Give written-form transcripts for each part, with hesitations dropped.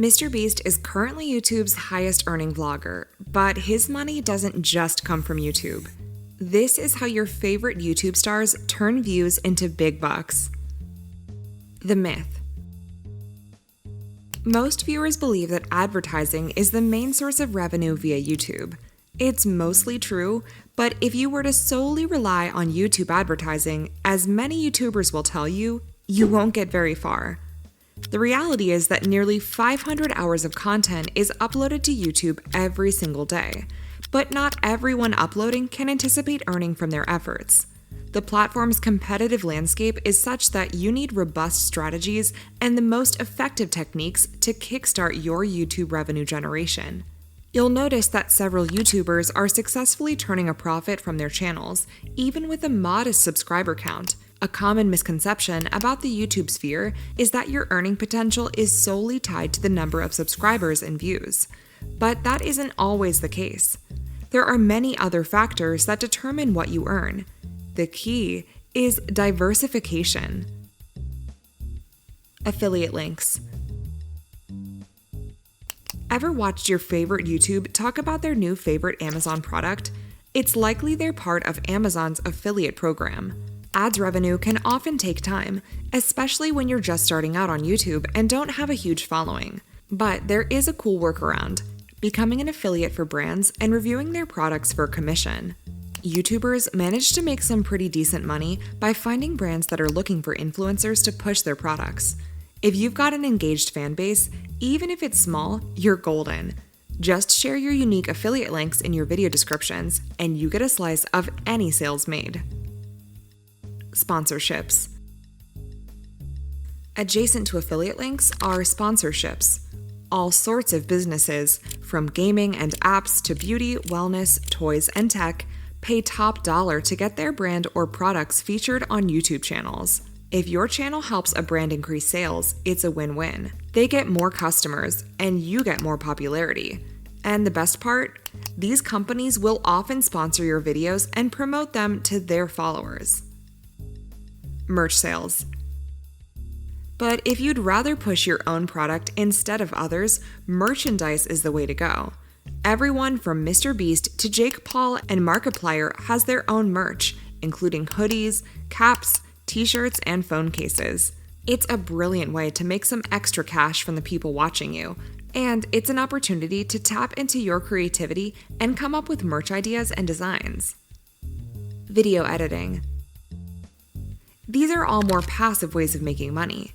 MrBeast is currently YouTube's highest earning vlogger, but his money doesn't just come from YouTube. This is how your favorite YouTube stars turn views into big bucks. The myth. Most viewers believe that advertising is the main source of revenue via YouTube. It's mostly true, but if you were to solely rely on YouTube advertising, as many YouTubers will tell you, you won't get very far. The reality is that nearly 500 hours of content is uploaded to YouTube every single day, but not everyone uploading can anticipate earning from their efforts. The platform's competitive landscape is such that you need robust strategies and the most effective techniques to kickstart your YouTube revenue generation. You'll notice that several YouTubers are successfully turning a profit from their channels, even with a modest subscriber count. A common misconception about the YouTube sphere is that your earning potential is solely tied to the number of subscribers and views. But that isn't always the case. There are many other factors that determine what you earn. The key is diversification. Affiliate links. Ever watched your favorite YouTube talk about their new favorite Amazon product? It's likely they're part of Amazon's affiliate program. Ads revenue can often take time, especially when you're just starting out on YouTube and don't have a huge following. But there is a cool workaround: becoming an affiliate for brands and reviewing their products for a commission. YouTubers manage to make some pretty decent money by finding brands that are looking for influencers to push their products. If you've got an engaged fan base, even if it's small, you're golden. Just share your unique affiliate links in your video descriptions, and you get a slice of any sales made. Sponsorships. Adjacent to affiliate links are sponsorships. All sorts of businesses, from gaming and apps to beauty, wellness, toys, and tech, pay top dollar to get their brand or products featured on YouTube channels. If your channel helps a brand increase sales, it's a win-win. They get more customers, and you get more popularity. And the best part? These companies will often sponsor your videos and promote them to their followers. Merch sales. But if you'd rather push your own product instead of others, merchandise is the way to go. Everyone from MrBeast to Jake Paul and Markiplier has their own merch, including hoodies, caps, t-shirts, and phone cases. It's a brilliant way to make some extra cash from the people watching you, and it's an opportunity to tap into your creativity and come up with merch ideas and designs. Video editing. These are all more passive ways of making money.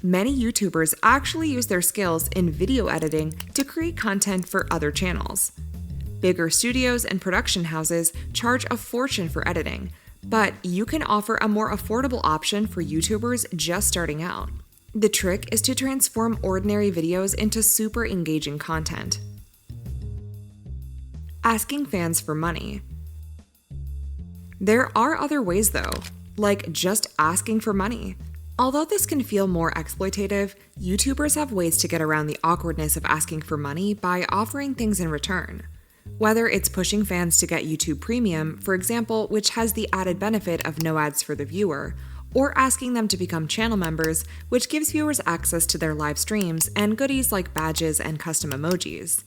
Many YouTubers actually use their skills in video editing to create content for other channels. Bigger studios and production houses charge a fortune for editing, but you can offer a more affordable option for YouTubers just starting out. The trick is to transform ordinary videos into super engaging content. Asking fans for money. There are other ways though, like just asking for money. Although this can feel more exploitative, YouTubers have ways to get around the awkwardness of asking for money by offering things in return. Whether it's pushing fans to get YouTube Premium, for example, which has the added benefit of no ads for the viewer, or asking them to become channel members, which gives viewers access to their live streams and goodies like badges and custom emojis.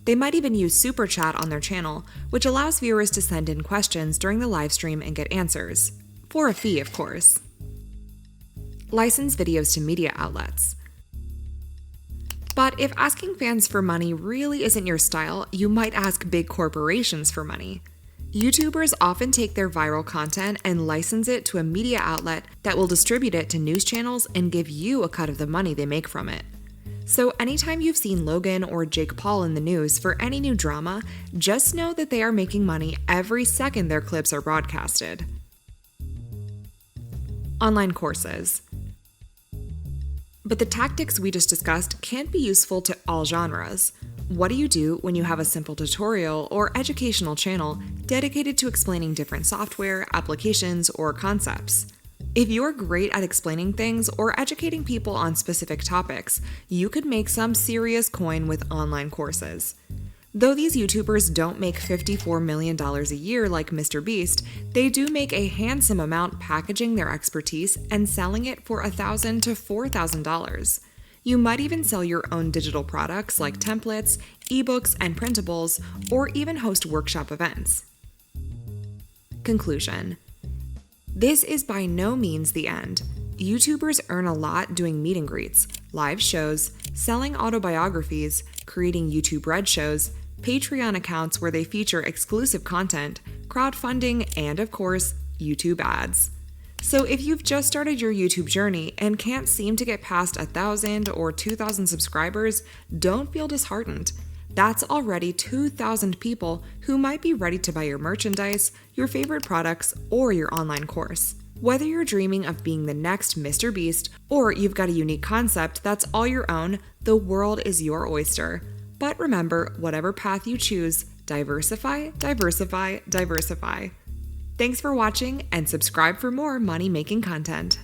They might even use Super Chat on their channel, which allows viewers to send in questions during the live stream and get answers. For a fee, of course. License videos to media outlets. But if asking fans for money really isn't your style, you might ask big corporations for money. YouTubers often take their viral content and license it to a media outlet that will distribute it to news channels and give you a cut of the money they make from it. So anytime you've seen Logan or Jake Paul in the news for any new drama, just know that they are making money every second their clips are broadcasted. Online courses. But the tactics we just discussed can't be useful to all genres. What do you do when you have a simple tutorial or educational channel dedicated to explaining different software, applications, or concepts? If you're great at explaining things or educating people on specific topics, you could make some serious coin with online courses. Though these YouTubers don't make $54 million a year like MrBeast, they do make a handsome amount packaging their expertise and selling it for $1,000 to $4,000. You might even sell your own digital products like templates, ebooks, and printables, or even host workshop events. Conclusion. This is by no means the end. YouTubers earn a lot doing meet and greets, live shows, selling autobiographies, creating YouTube Red shows, Patreon accounts where they feature exclusive content, crowdfunding, and of course, YouTube ads. So if you've just started your YouTube journey and can't seem to get past 1,000 or 2,000 subscribers, don't feel disheartened. That's already 2,000 people who might be ready to buy your merchandise, your favorite products, or your online course. Whether you're dreaming of being the next MrBeast or you've got a unique concept that's all your own, the world is your oyster. But remember, whatever path you choose, diversify, diversify, diversify. Thanks for watching and subscribe for more money-making content.